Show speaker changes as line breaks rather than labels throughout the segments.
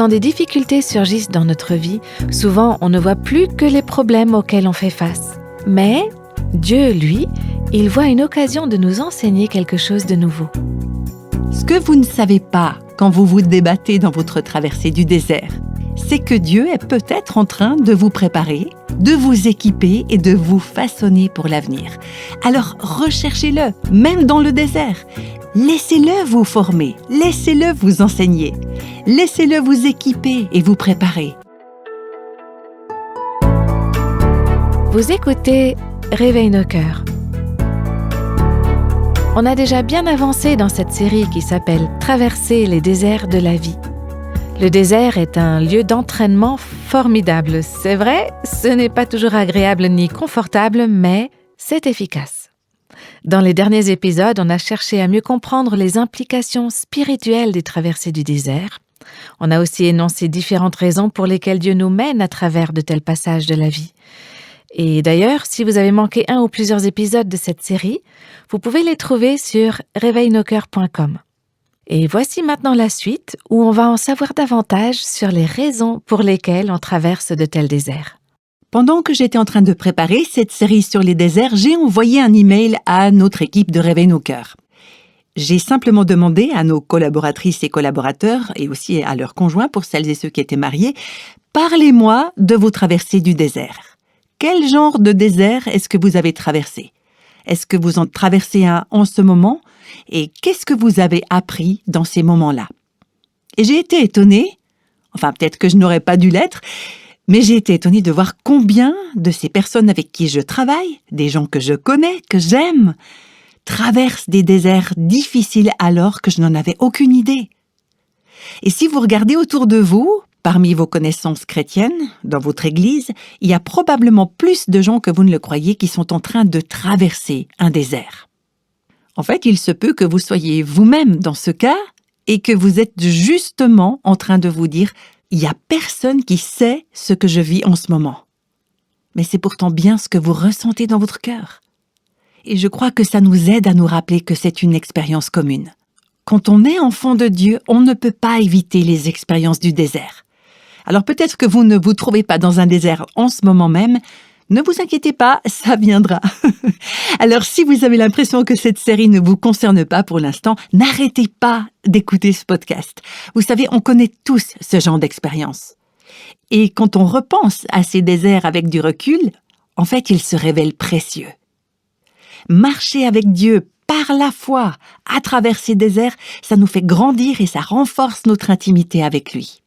Quand des difficultés surgissent dans notre vie, souvent on ne voit plus que les problèmes auxquels on fait face. Mais Dieu, lui, il voit une occasion de nous enseigner quelque chose de nouveau.
Ce que vous ne savez pas quand vous vous débattez dans votre traversée du désert, c'est que Dieu est peut-être en train de vous préparer, de vous équiper et de vous façonner pour l'avenir. Alors recherchez-le, même dans le désert. Laissez-le vous former, laissez-le vous enseigner, laissez-le vous équiper et vous préparer.
Vous écoutez Réveille nos cœurs. On a déjà bien avancé dans cette série qui s'appelle « Traverser les déserts de la vie ». Le désert est un lieu d'entraînement formidable. C'est vrai, ce n'est pas toujours agréable ni confortable, mais c'est efficace. Dans les derniers épisodes, on a cherché à mieux comprendre les implications spirituelles des traversées du désert. On a aussi énoncé différentes raisons pour lesquelles Dieu nous mène à travers de tels passages de la vie. Et d'ailleurs, si vous avez manqué un ou plusieurs épisodes de cette série, vous pouvez les trouver sur réveilnoscoeurs.com. Et voici maintenant la suite où on va en savoir davantage sur les raisons pour lesquelles on traverse de tels déserts.
Pendant que j'étais en train de préparer cette série sur les déserts, j'ai envoyé un email à notre équipe de Réveille nos cœurs. J'ai simplement demandé à nos collaboratrices et collaborateurs, et aussi à leurs conjoints pour celles et ceux qui étaient mariés, « Parlez-moi de vos traversées du désert. Quel genre de désert est-ce que vous avez traversé? Est-ce que vous en traversez un en ce moment? Et qu'est-ce que vous avez appris dans ces moments-là » Et j'ai été étonnée, enfin peut-être que je n'aurais pas dû l'être, mais j'ai été étonnée de voir combien de ces personnes avec qui je travaille, des gens que je connais, que j'aime, traversent des déserts difficiles alors que je n'en avais aucune idée. Et si vous regardez autour de vous, parmi vos connaissances chrétiennes, dans votre église, il y a probablement plus de gens que vous ne le croyez qui sont en train de traverser un désert. En fait, il se peut que vous soyez vous-même dans ce cas et que vous êtes justement en train de vous dire « Il n'y a personne qui sait ce que je vis en ce moment. » Mais c'est pourtant bien ce que vous ressentez dans votre cœur. Et je crois que ça nous aide à nous rappeler que c'est une expérience commune. Quand on est enfant de Dieu, on ne peut pas éviter les expériences du désert. Alors peut-être que vous ne vous trouvez pas dans un désert en ce moment même. Ne vous inquiétez pas, ça viendra. Alors si vous avez l'impression que cette série ne vous concerne pas pour l'instant, n'arrêtez pas d'écouter ce podcast. Vous savez, on connaît tous ce genre d'expérience. Et quand on repense à ces déserts avec du recul, en fait, ils se révèlent précieux. Marcher avec Dieu par la foi à travers ces déserts, ça nous fait grandir et ça renforce notre intimité avec lui.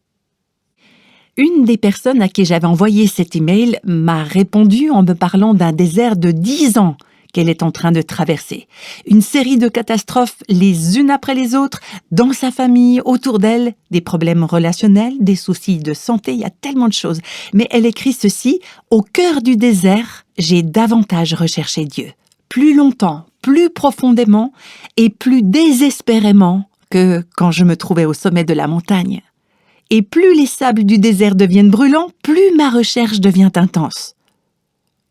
Une des personnes à qui j'avais envoyé cet email m'a répondu en me parlant d'un désert de 10 ans qu'elle est en train de traverser. Une série de catastrophes les unes après les autres, dans sa famille, autour d'elle, des problèmes relationnels, des soucis de santé, il y a tellement de choses. Mais elle écrit ceci, « Au cœur du désert, j'ai davantage recherché Dieu. Plus longtemps, plus profondément et plus désespérément que quand je me trouvais au sommet de la montagne. Et plus les sables du désert deviennent brûlants, plus ma recherche devient intense.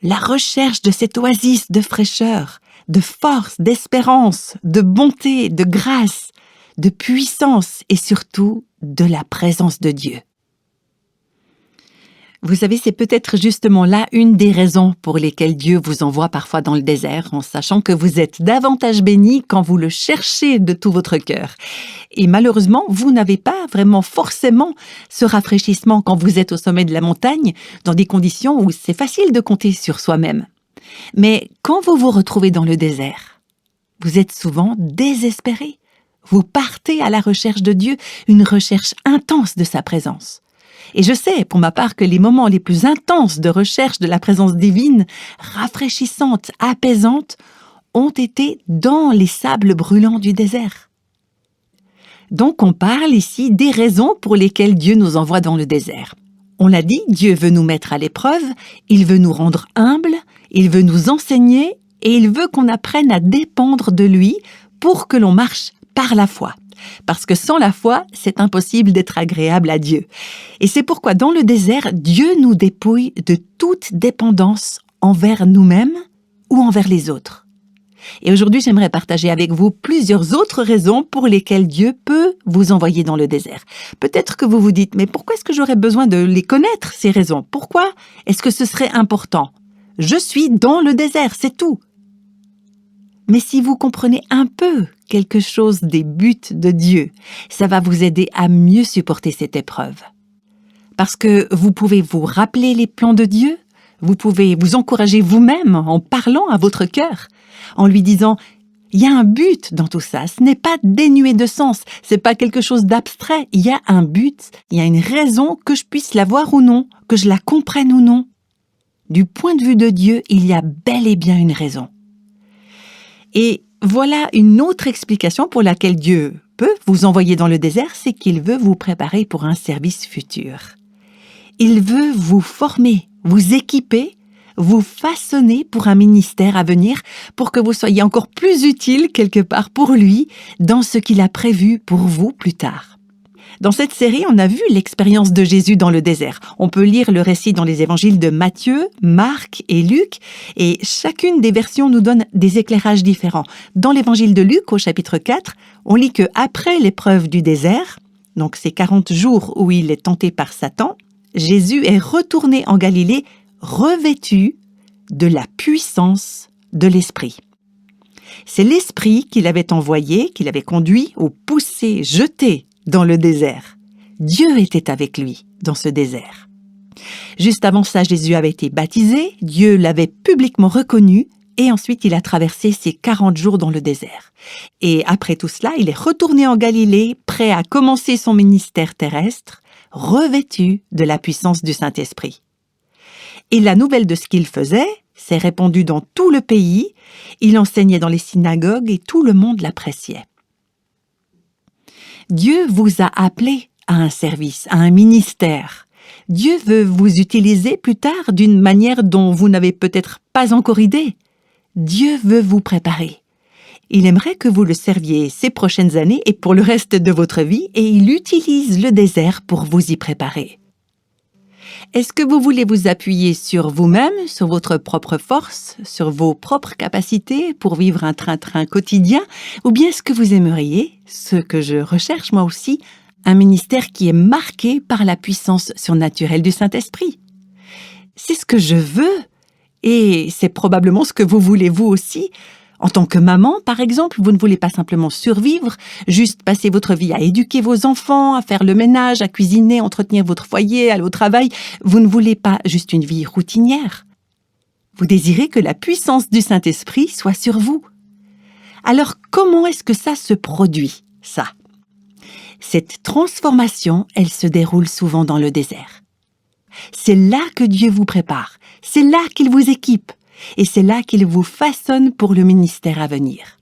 La recherche de cette oasis de fraîcheur, de force, d'espérance, de bonté, de grâce, de puissance et surtout de la présence de Dieu. » Vous savez, c'est peut-être justement là une des raisons pour lesquelles Dieu vous envoie parfois dans le désert, en sachant que vous êtes davantage bénis quand vous le cherchez de tout votre cœur. Et malheureusement, vous n'avez pas vraiment forcément ce rafraîchissement quand vous êtes au sommet de la montagne, dans des conditions où c'est facile de compter sur soi-même. Mais quand vous vous retrouvez dans le désert, vous êtes souvent désespéré. Vous partez à la recherche de Dieu, une recherche intense de sa présence. Et je sais, pour ma part, que les moments les plus intenses de recherche de la présence divine, rafraîchissante, apaisante, ont été dans les sables brûlants du désert. Donc on parle ici des raisons pour lesquelles Dieu nous envoie dans le désert. On l'a dit, Dieu veut nous mettre à l'épreuve, il veut nous rendre humbles, il veut nous enseigner et il veut qu'on apprenne à dépendre de lui pour que l'on marche par la foi. Parce que sans la foi, c'est impossible d'être agréable à Dieu. Et c'est pourquoi dans le désert, Dieu nous dépouille de toute dépendance envers nous-mêmes ou envers les autres. Et aujourd'hui, j'aimerais partager avec vous plusieurs autres raisons pour lesquelles Dieu peut vous envoyer dans le désert. Peut-être que vous vous dites, mais pourquoi est-ce que j'aurais besoin de les connaître, ces raisons? Pourquoi est-ce que ce serait important? Je suis dans le désert, c'est tout. Mais si vous comprenez un peu quelque chose des buts de Dieu, ça va vous aider à mieux supporter cette épreuve. Parce que vous pouvez vous rappeler les plans de Dieu, vous pouvez vous encourager vous-même en parlant à votre cœur, en lui disant « il y a un but dans tout ça, ce n'est pas dénué de sens, c'est pas quelque chose d'abstrait, il y a un but, il y a une raison que je puisse la voir ou non, que je la comprenne ou non. Du point de vue de Dieu, il y a bel et bien une raison. » Et voilà une autre explication pour laquelle Dieu peut vous envoyer dans le désert, c'est qu'il veut vous préparer pour un service futur. Il veut vous former, vous équiper, vous façonner pour un ministère à venir, pour que vous soyez encore plus utile quelque part pour lui dans ce qu'il a prévu pour vous plus tard. Dans cette série, on a vu l'expérience de Jésus dans le désert. On peut lire le récit dans les évangiles de Matthieu, Marc et Luc, et chacune des versions nous donne des éclairages différents. Dans l'évangile de Luc, au chapitre 4, on lit que après l'épreuve du désert, donc ces 40 jours où il est tenté par Satan, Jésus est retourné en Galilée revêtu de la puissance de l'Esprit. C'est l'Esprit qui l'avait envoyé, qui l'avait conduit ou poussé, jeté dans le désert. Dieu était avec lui dans ce désert. Juste avant ça, Jésus avait été baptisé, Dieu l'avait publiquement reconnu et ensuite il a traversé ces 40 jours dans le désert. Et après tout cela, il est retourné en Galilée, prêt à commencer son ministère terrestre, revêtu de la puissance du Saint-Esprit. Et la nouvelle de ce qu'il faisait s'est répandue dans tout le pays, il enseignait dans les synagogues et tout le monde l'appréciait. Dieu vous a appelé à un service, à un ministère. Dieu veut vous utiliser plus tard d'une manière dont vous n'avez peut-être pas encore idée. Dieu veut vous préparer. Il aimerait que vous le serviez ces prochaines années et pour le reste de votre vie, et il utilise le désert pour vous y préparer. Est-ce que vous voulez vous appuyer sur vous-même, sur votre propre force, sur vos propres capacités pour vivre un train-train quotidien, ou bien est-ce que vous aimeriez, ce que je recherche moi aussi, un ministère qui est marqué par la puissance surnaturelle du Saint-Esprit? C'est ce que je veux, et c'est probablement ce que vous voulez vous aussi. En tant que maman, par exemple, vous ne voulez pas simplement survivre, juste passer votre vie à éduquer vos enfants, à faire le ménage, à cuisiner, entretenir votre foyer, aller au travail. Vous ne voulez pas juste une vie routinière. Vous désirez que la puissance du Saint-Esprit soit sur vous. Alors, comment est-ce que ça se produit, ça? Cette transformation, elle se déroule souvent dans le désert. C'est là que Dieu vous prépare, c'est là qu'il vous équipe. Et c'est là qu'il vous façonne pour le ministère à venir.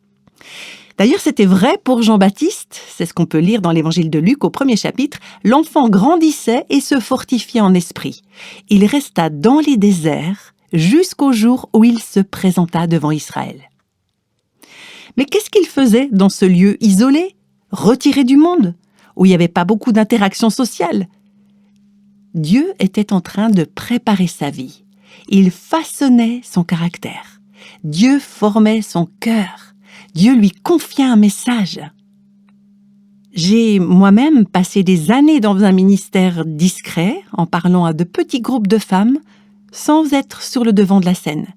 D'ailleurs, c'était vrai pour Jean-Baptiste, c'est ce qu'on peut lire dans l'évangile de Luc au 1er chapitre, l'enfant grandissait et se fortifiait en esprit. Il resta dans les déserts jusqu'au jour où il se présenta devant Israël. Mais qu'est-ce qu'il faisait dans ce lieu isolé, retiré du monde, où il n'y avait pas beaucoup d'interaction sociale? Dieu était en train de préparer sa vie. Il façonnait son caractère. Dieu formait son cœur. Dieu lui confiait un message. J'ai moi-même passé des années dans un ministère discret, en parlant à de petits groupes de femmes, sans être sur le devant de la scène.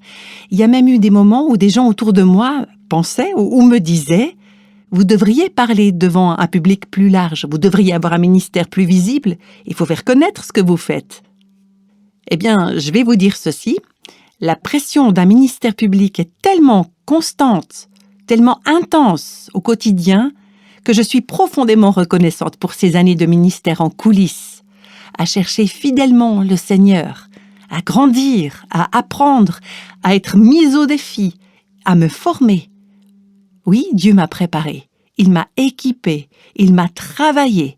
Il y a même eu des moments où des gens autour de moi pensaient ou me disaient « Vous devriez parler devant un public plus large, vous devriez avoir un ministère plus visible, il faut faire connaître ce que vous faites. » Eh bien, je vais vous dire ceci, la pression d'un ministère public est tellement constante, tellement intense au quotidien, que je suis profondément reconnaissante pour ces années de ministère en coulisses, à chercher fidèlement le Seigneur, à grandir, à apprendre, à être mise au défi, à me former. Oui, Dieu m'a préparée, il m'a équipée, il m'a travaillée.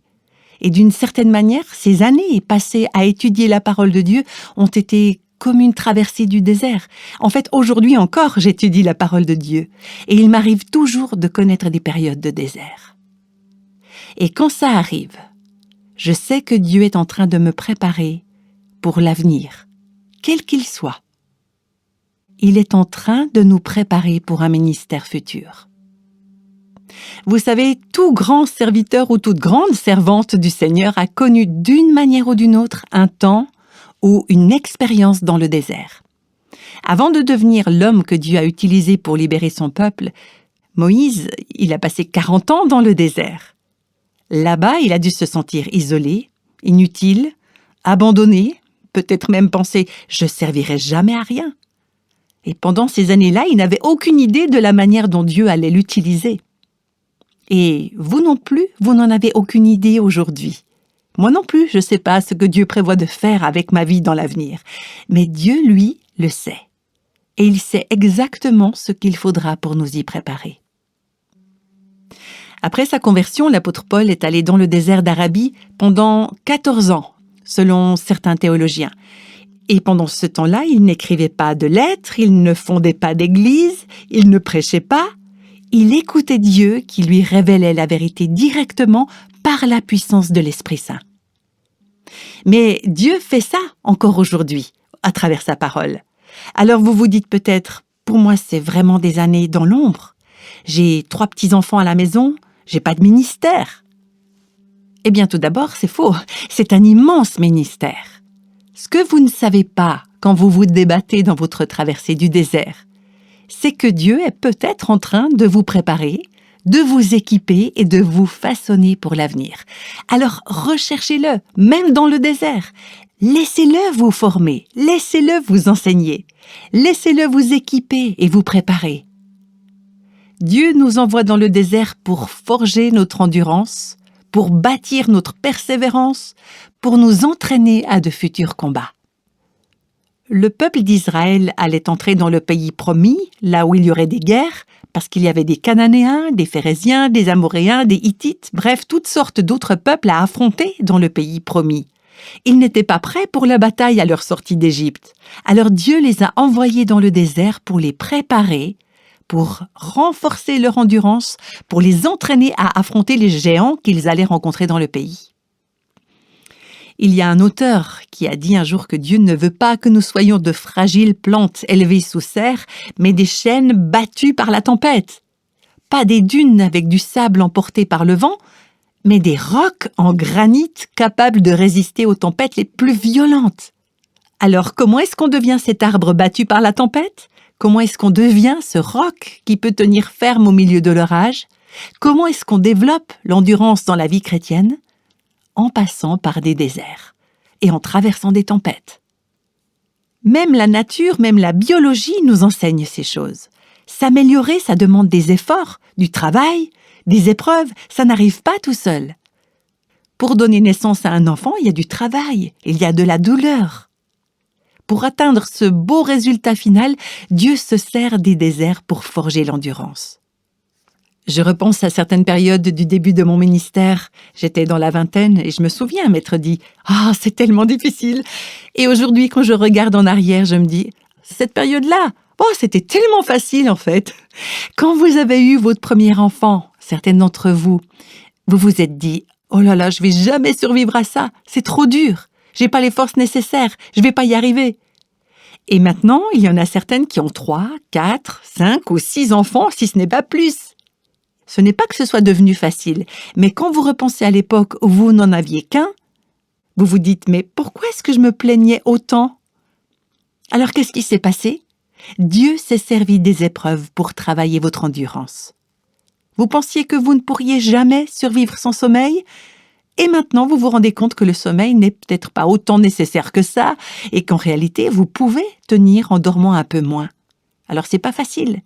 Et d'une certaine manière, ces années passées à étudier la parole de Dieu ont été comme une traversée du désert. En fait, aujourd'hui encore, j'étudie la parole de Dieu. Et il m'arrive toujours de connaître des périodes de désert. Et quand ça arrive, je sais que Dieu est en train de me préparer pour l'avenir, quel qu'il soit. Il est en train de nous préparer pour un ministère futur. Vous savez, tout grand serviteur ou toute grande servante du Seigneur a connu d'une manière ou d'une autre un temps ou une expérience dans le désert. Avant de devenir l'homme que Dieu a utilisé pour libérer son peuple, Moïse, il a passé 40 ans dans le désert. Là-bas, il a dû se sentir isolé, inutile, abandonné, peut-être même penser « je servirai jamais à rien ». Et pendant ces années-là, il n'avait aucune idée de la manière dont Dieu allait l'utiliser. Et vous non plus, vous n'en avez aucune idée aujourd'hui. Moi non plus, je ne sais pas ce que Dieu prévoit de faire avec ma vie dans l'avenir. Mais Dieu, lui, le sait. Et il sait exactement ce qu'il faudra pour nous y préparer. Après sa conversion, l'apôtre Paul est allé dans le désert d'Arabie pendant 14 ans, selon certains théologiens. Et pendant ce temps-là, il n'écrivait pas de lettres, il ne fondait pas d'église, il ne prêchait pas. Il écoutait Dieu qui lui révélait la vérité directement par la puissance de l'Esprit Saint. Mais Dieu fait ça encore aujourd'hui, à travers sa parole. Alors vous vous dites peut-être, pour moi c'est vraiment des années dans l'ombre. J'ai 3 petits-enfants à la maison, j'ai pas de ministère. Eh bien tout d'abord, c'est faux, c'est un immense ministère. Ce que vous ne savez pas quand vous vous débattez dans votre traversée du désert, c'est que Dieu est peut-être en train de vous préparer, de vous équiper et de vous façonner pour l'avenir. Alors recherchez-le, même dans le désert. Laissez-le vous former, laissez-le vous enseigner, laissez-le vous équiper et vous préparer. Dieu nous envoie dans le désert pour forger notre endurance, pour bâtir notre persévérance, pour nous entraîner à de futurs combats. Le peuple d'Israël allait entrer dans le pays promis, là où il y aurait des guerres, parce qu'il y avait des Cananéens, des Phéréziens, des Amoréens, des Hittites, bref, toutes sortes d'autres peuples à affronter dans le pays promis. Ils n'étaient pas prêts pour la bataille à leur sortie d'Égypte. Alors Dieu les a envoyés dans le désert pour les préparer, pour renforcer leur endurance, pour les entraîner à affronter les géants qu'ils allaient rencontrer dans le pays. Il y a un auteur qui a dit un jour que Dieu ne veut pas que nous soyons de fragiles plantes élevées sous serre, mais des chênes battus par la tempête. Pas des dunes avec du sable emporté par le vent, mais des rocs en granit capables de résister aux tempêtes les plus violentes. Alors comment est-ce qu'on devient cet arbre battu par la tempête ? Comment est-ce qu'on devient ce roc qui peut tenir ferme au milieu de l'orage ? Comment est-ce qu'on développe l'endurance dans la vie chrétienne ? En passant par des déserts et en traversant des tempêtes. Même la nature, même la biologie nous enseigne ces choses. S'améliorer, ça demande des efforts, du travail, des épreuves, ça n'arrive pas tout seul. Pour donner naissance à un enfant, il y a du travail, il y a de la douleur. Pour atteindre ce beau résultat final, Dieu se sert des déserts pour forger l'endurance. Je repense à certaines périodes du début de mon ministère. J'étais dans la vingtaine et je me souviens m'être dit « Ah, c'est tellement difficile !» Et aujourd'hui, quand je regarde en arrière, je me dis « Cette période-là, oh, c'était tellement facile en fait !» Quand vous avez eu votre premier enfant, certaines d'entre vous, vous vous êtes dit « Oh là là, je vais jamais survivre à ça, c'est trop dur, j'ai pas les forces nécessaires, je vais pas y arriver !» Et maintenant, il y en a certaines qui ont 3, 4, 5 ou 6 enfants, si ce n'est pas plus. Ce n'est pas que ce soit devenu facile, mais quand vous repensez à l'époque où vous n'en aviez qu'un, vous vous dites « Mais pourquoi est-ce que je me plaignais autant ?» Alors qu'est-ce qui s'est passé ? Dieu s'est servi des épreuves pour travailler votre endurance. Vous pensiez que vous ne pourriez jamais survivre sans sommeil ? Et maintenant, vous vous rendez compte que le sommeil n'est peut-être pas autant nécessaire que ça, et qu'en réalité, vous pouvez tenir en dormant un peu moins. Alors c'est pas facile.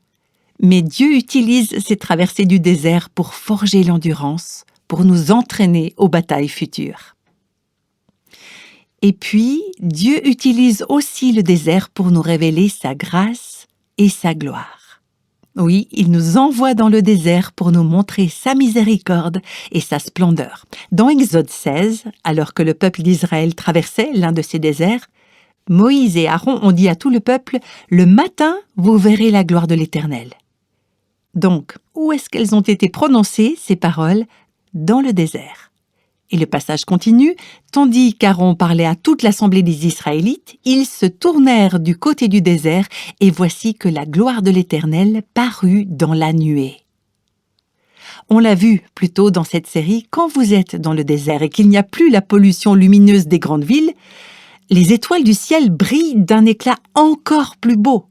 Mais Dieu utilise ces traversées du désert pour forger l'endurance, pour nous entraîner aux batailles futures. Et puis, Dieu utilise aussi le désert pour nous révéler sa grâce et sa gloire. Oui, il nous envoie dans le désert pour nous montrer sa miséricorde et sa splendeur. Dans Exode 16, alors que le peuple d'Israël traversait l'un de ces déserts, Moïse et Aaron ont dit à tout le peuple « Le matin, vous verrez la gloire de l'Éternel ». Donc, où est-ce qu'elles ont été prononcées, ces paroles ? Dans le désert. Et le passage continue, tandis qu'Aaron parlait à toute l'assemblée des Israélites, ils se tournèrent du côté du désert, et voici que la gloire de l'Éternel parut dans la nuée. On l'a vu plus tôt dans cette série, quand vous êtes dans le désert et qu'il n'y a plus la pollution lumineuse des grandes villes, les étoiles du ciel brillent d'un éclat encore plus beau.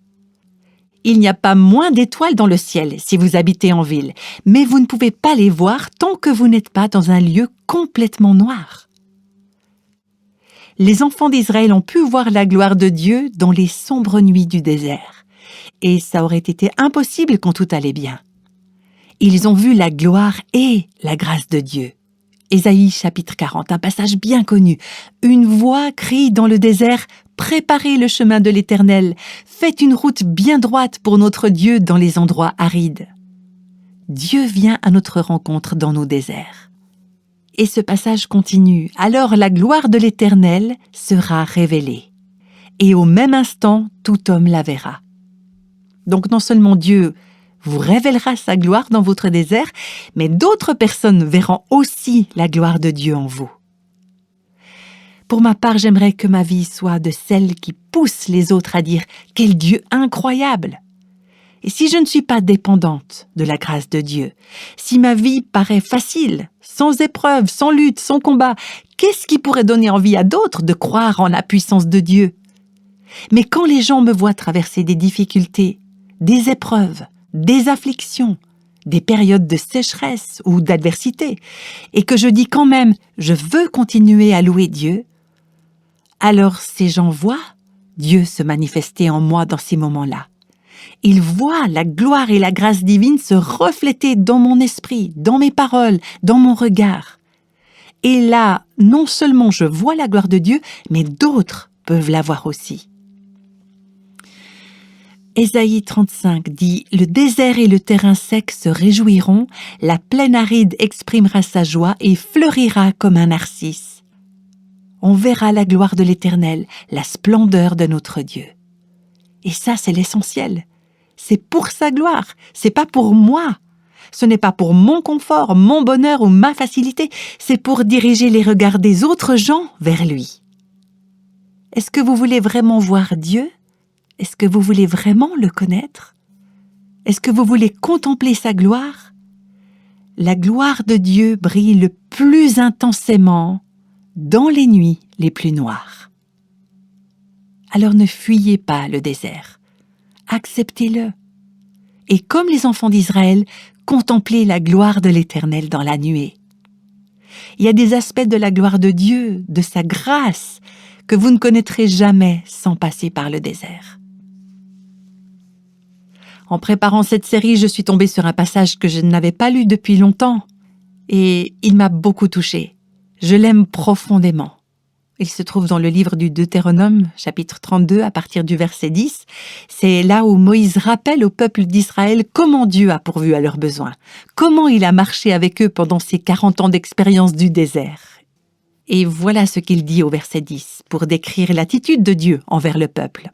Il n'y a pas moins d'étoiles dans le ciel si vous habitez en ville, mais vous ne pouvez pas les voir tant que vous n'êtes pas dans un lieu complètement noir. Les enfants d'Israël ont pu voir la gloire de Dieu dans les sombres nuits du désert, et ça aurait été impossible quand tout allait bien. Ils ont vu la gloire et la grâce de Dieu. Ésaïe chapitre 40, un passage bien connu. Une voix crie dans le désert, « Préparez le chemin de l'Éternel, faites une route bien droite pour notre Dieu dans les endroits arides. » Dieu vient à notre rencontre dans nos déserts. Et ce passage continue, « Alors la gloire de l'Éternel sera révélée, et au même instant tout homme la verra. » Donc non seulement Dieu vous révélera sa gloire dans votre désert, mais d'autres personnes verront aussi la gloire de Dieu en vous. Pour ma part, j'aimerais que ma vie soit de celles qui poussent les autres à dire « Quel Dieu incroyable !» Et si je ne suis pas dépendante de la grâce de Dieu, si ma vie paraît facile, sans épreuve, sans lutte, sans combat, qu'est-ce qui pourrait donner envie à d'autres de croire en la puissance de Dieu? Mais quand les gens me voient traverser des difficultés, des épreuves, des afflictions, des périodes de sécheresse ou d'adversité, et que je dis quand même « je veux continuer à louer Dieu », alors ces gens voient Dieu se manifester en moi dans ces moments-là. Ils voient la gloire et la grâce divine se refléter dans mon esprit, dans mes paroles, dans mon regard. Et là, non seulement je vois la gloire de Dieu, mais d'autres peuvent la voir aussi. Ésaïe 35 dit « Le désert et le terrain sec se réjouiront, la plaine aride exprimera sa joie et fleurira comme un narcisse. On verra la gloire de l'Éternel, la splendeur de notre Dieu. » Et ça, c'est l'essentiel. C'est pour sa gloire, c'est pas pour moi. Ce n'est pas pour mon confort, mon bonheur ou ma facilité, c'est pour diriger les regards des autres gens vers lui. Est-ce que vous voulez vraiment voir Dieu ? Est-ce que vous voulez vraiment le connaître? Est-ce que vous voulez contempler sa gloire? La gloire de Dieu brille le plus intensément dans les nuits les plus noires. Alors ne fuyez pas le désert, acceptez-le. Et comme les enfants d'Israël, contemplez la gloire de l'Éternel dans la nuée. Il y a des aspects de la gloire de Dieu, de sa grâce, que vous ne connaîtrez jamais sans passer par le désert. En préparant cette série, je suis tombée sur un passage que je n'avais pas lu depuis longtemps et il m'a beaucoup touchée. Je l'aime profondément. Il se trouve dans le livre du Deutéronome, chapitre 32, à partir du verset 10. C'est là où Moïse rappelle au peuple d'Israël comment Dieu a pourvu à leurs besoins, comment il a marché avec eux pendant ces 40 ans d'expérience du désert. Et voilà ce qu'il dit au verset 10, pour décrire l'attitude de Dieu envers le peuple.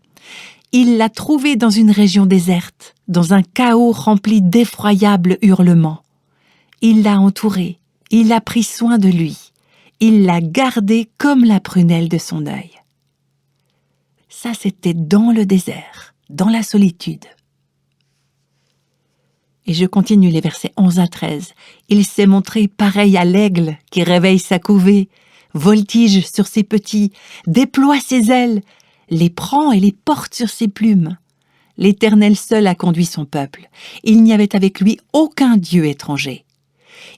Il l'a trouvé dans une région déserte, dans un chaos rempli d'effroyables hurlements. Il l'a entouré, il a pris soin de lui, il l'a gardé comme la prunelle de son œil. Ça, c'était dans le désert, dans la solitude. Et je continue les versets 11 à 13. Il s'est montré pareil à l'aigle qui réveille sa couvée, voltige sur ses petits, déploie ses ailes, les prend et les porte sur ses plumes. L'Éternel seul a conduit son peuple. Il n'y avait avec lui aucun dieu étranger.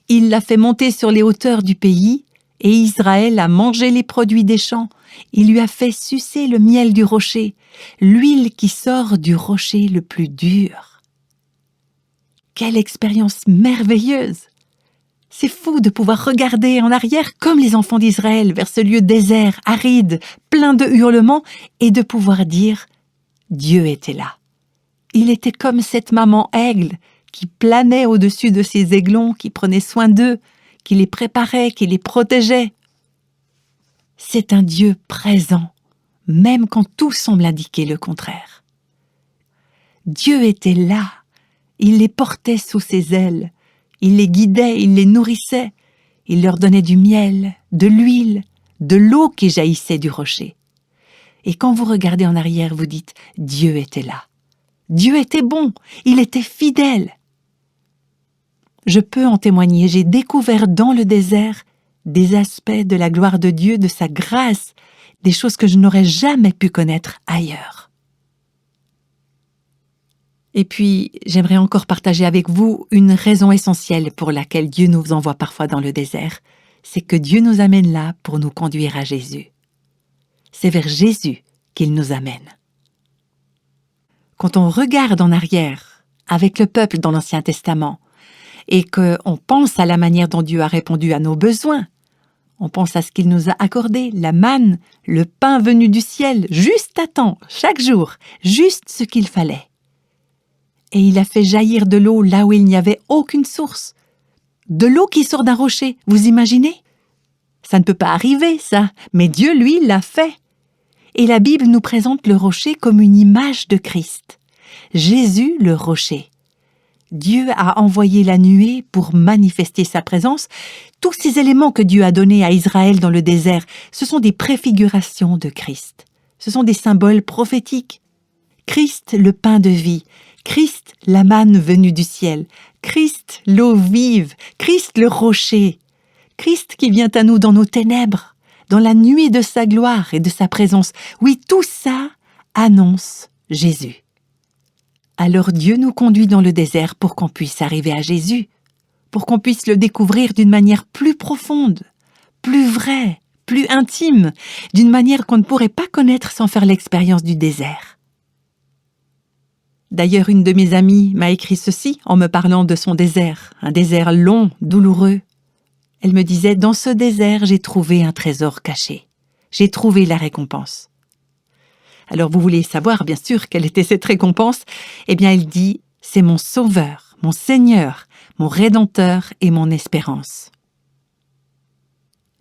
Il l'a fait monter sur les hauteurs du pays, et Israël a mangé les produits des champs. Il lui a fait sucer le miel du rocher, l'huile qui sort du rocher le plus dur. Quelle expérience merveilleuse! C'est fou de pouvoir regarder en arrière comme les enfants d'Israël vers ce lieu désert, aride, plein de hurlements, et de pouvoir dire « Dieu était là ». Il était comme cette maman aigle qui planait au-dessus de ses aiglons, qui prenait soin d'eux, qui les préparait, qui les protégeait. C'est un Dieu présent, même quand tout semble indiquer le contraire. Dieu était là, il les portait sous ses ailes, il les guidait, il les nourrissait, il leur donnait du miel, de l'huile, de l'eau qui jaillissait du rocher. Et quand vous regardez en arrière, vous dites « Dieu était là. Dieu était bon, il était fidèle. » Je peux en témoigner, j'ai découvert dans le désert des aspects de la gloire de Dieu, de sa grâce, des choses que je n'aurais jamais pu connaître ailleurs. Et puis, j'aimerais encore partager avec vous une raison essentielle pour laquelle Dieu nous envoie parfois dans le désert, c'est que Dieu nous amène là pour nous conduire à Jésus. C'est vers Jésus qu'il nous amène. Quand on regarde en arrière, avec le peuple dans l'Ancien Testament, et qu'on pense à la manière dont Dieu a répondu à nos besoins, on pense à ce qu'il nous a accordé, la manne, le pain venu du ciel, juste à temps, chaque jour, juste ce qu'il fallait. Et il a fait jaillir de l'eau là où il n'y avait aucune source. De l'eau qui sort d'un rocher, vous imaginez? Ça ne peut pas arriver, ça, mais Dieu, lui, l'a fait. Et la Bible nous présente le rocher comme une image de Christ. Jésus, le rocher. Dieu a envoyé la nuée pour manifester sa présence. Tous ces éléments que Dieu a donnés à Israël dans le désert, ce sont des préfigurations de Christ. Ce sont des symboles prophétiques. Christ, le pain de vie. Christ, la manne venue du ciel. Christ, l'eau vive. Christ, le rocher. Christ qui vient à nous dans nos ténèbres, dans la nuée de sa gloire et de sa présence. Oui, tout ça annonce Jésus. Alors Dieu nous conduit dans le désert pour qu'on puisse arriver à Jésus, pour qu'on puisse le découvrir d'une manière plus profonde, plus vraie, plus intime, d'une manière qu'on ne pourrait pas connaître sans faire l'expérience du désert. D'ailleurs, une de mes amies m'a écrit ceci en me parlant de son désert, un désert long, douloureux. Elle me disait « Dans ce désert, j'ai trouvé un trésor caché. J'ai trouvé la récompense. » Alors vous voulez savoir, bien sûr, quelle était cette récompense? Eh bien, elle dit « C'est mon Sauveur, mon Seigneur, mon Rédempteur et mon espérance. »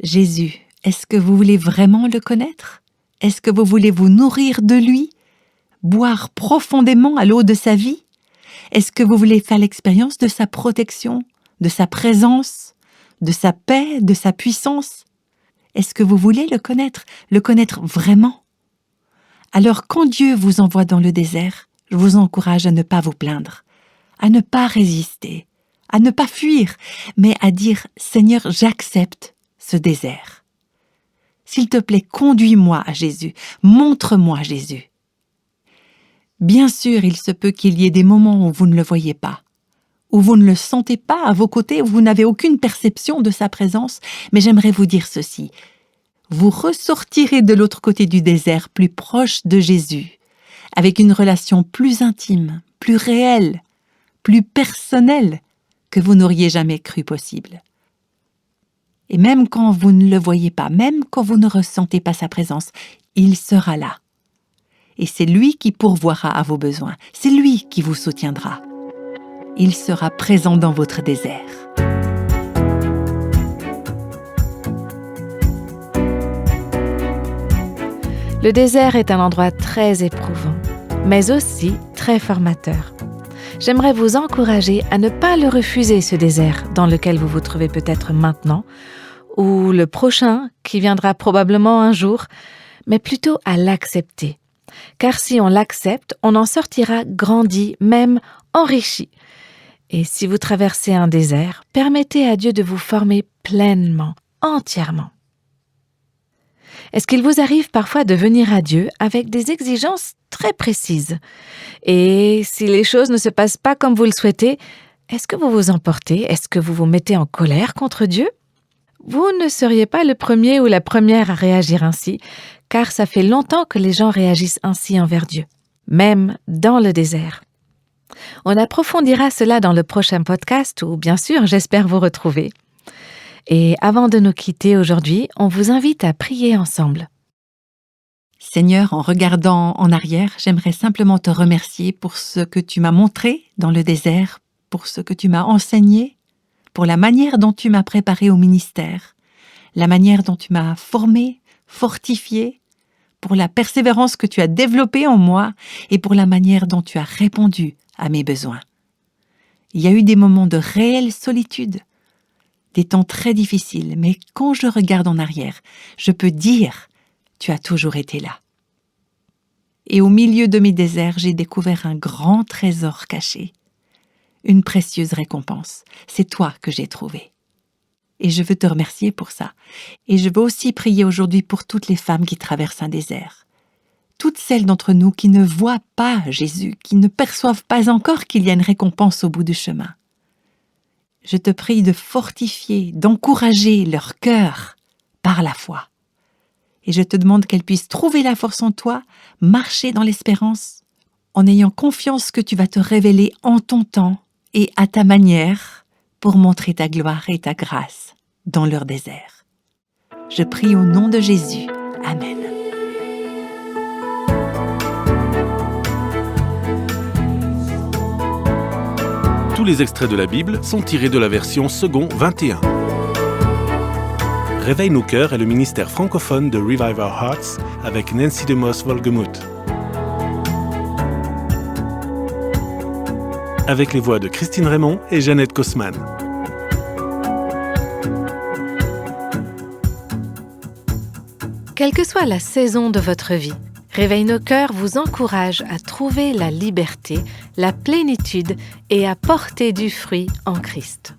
Jésus, est-ce que vous voulez vraiment le connaître? Est-ce que vous voulez vous nourrir de lui? Boire profondément à l'eau de sa vie? Est-ce que vous voulez faire l'expérience de sa protection, de sa présence, de sa paix, de sa puissance? Est-ce que vous voulez le connaître vraiment? Alors quand Dieu vous envoie dans le désert, je vous encourage à ne pas vous plaindre, à ne pas résister, à ne pas fuir, mais à dire « Seigneur, j'accepte ce désert. S'il te plaît, conduis-moi à Jésus, montre-moi Jésus. » Bien sûr, il se peut qu'il y ait des moments où vous ne le voyez pas, où vous ne le sentez pas à vos côtés, où vous n'avez aucune perception de sa présence, mais j'aimerais vous dire ceci. Vous ressortirez de l'autre côté du désert plus proche de Jésus, avec une relation plus intime, plus réelle, plus personnelle que vous n'auriez jamais cru possible. Et même quand vous ne le voyez pas, même quand vous ne ressentez pas sa présence, il sera là. Et c'est lui qui pourvoira à vos besoins, c'est lui qui vous soutiendra. Il sera présent dans votre désert.
Le désert est un endroit très éprouvant, mais aussi très formateur. J'aimerais vous encourager à ne pas le refuser, ce désert dans lequel vous vous trouvez peut-être maintenant, ou le prochain qui viendra probablement un jour, mais plutôt à l'accepter. Car si on l'accepte, on en sortira grandi, même enrichi. Et si vous traversez un désert, permettez à Dieu de vous former pleinement, entièrement. Est-ce qu'il vous arrive parfois de venir à Dieu avec des exigences très précises? Et si les choses ne se passent pas comme vous le souhaitez, est-ce que vous vous emportez? Est-ce que vous vous mettez en colère contre Dieu? Vous ne seriez pas le premier ou la première à réagir ainsi, car ça fait longtemps que les gens réagissent ainsi envers Dieu, même dans le désert. On approfondira cela dans le prochain podcast où, bien sûr, j'espère vous retrouver. Et avant de nous quitter aujourd'hui, on vous invite à prier ensemble.
Seigneur, en regardant en arrière, j'aimerais simplement te remercier pour ce que tu m'as montré dans le désert, pour ce que tu m'as enseigné, pour la manière dont tu m'as préparé au ministère, la manière dont tu m'as formé, fortifié, pour la persévérance que tu as développée en moi et pour la manière dont tu as répondu à mes besoins. Il y a eu des moments de réelle solitude, des temps très difficiles, mais quand je regarde en arrière, je peux dire « Tu as toujours été là ». Et au milieu de mes déserts, j'ai découvert un grand trésor caché, une précieuse récompense. C'est toi que j'ai trouvé. Et je veux te remercier pour ça. Et je veux aussi prier aujourd'hui pour toutes les femmes qui traversent un désert. Toutes celles d'entre nous qui ne voient pas Jésus, qui ne perçoivent pas encore qu'il y a une récompense au bout du chemin. Je te prie de fortifier, d'encourager leur cœur par la foi. Et je te demande qu'elles puissent trouver la force en toi, marcher dans l'espérance, en ayant confiance que tu vas te révéler en ton temps et à ta manière pour montrer ta gloire et ta grâce dans leur désert. Je prie au nom de Jésus. Amen.
Tous les extraits de la Bible sont tirés de la version Second 21. Réveille nos cœurs est le ministère francophone de Revive Our Hearts avec Nancy DeMoss Wolgemuth. Avec les voix de Christine Raymond et Jeannette Kosman.
Quelle que soit la saison de votre vie, Réveille nos cœurs vous encourage à trouver la liberté, la plénitude et à porter du fruit en Christ.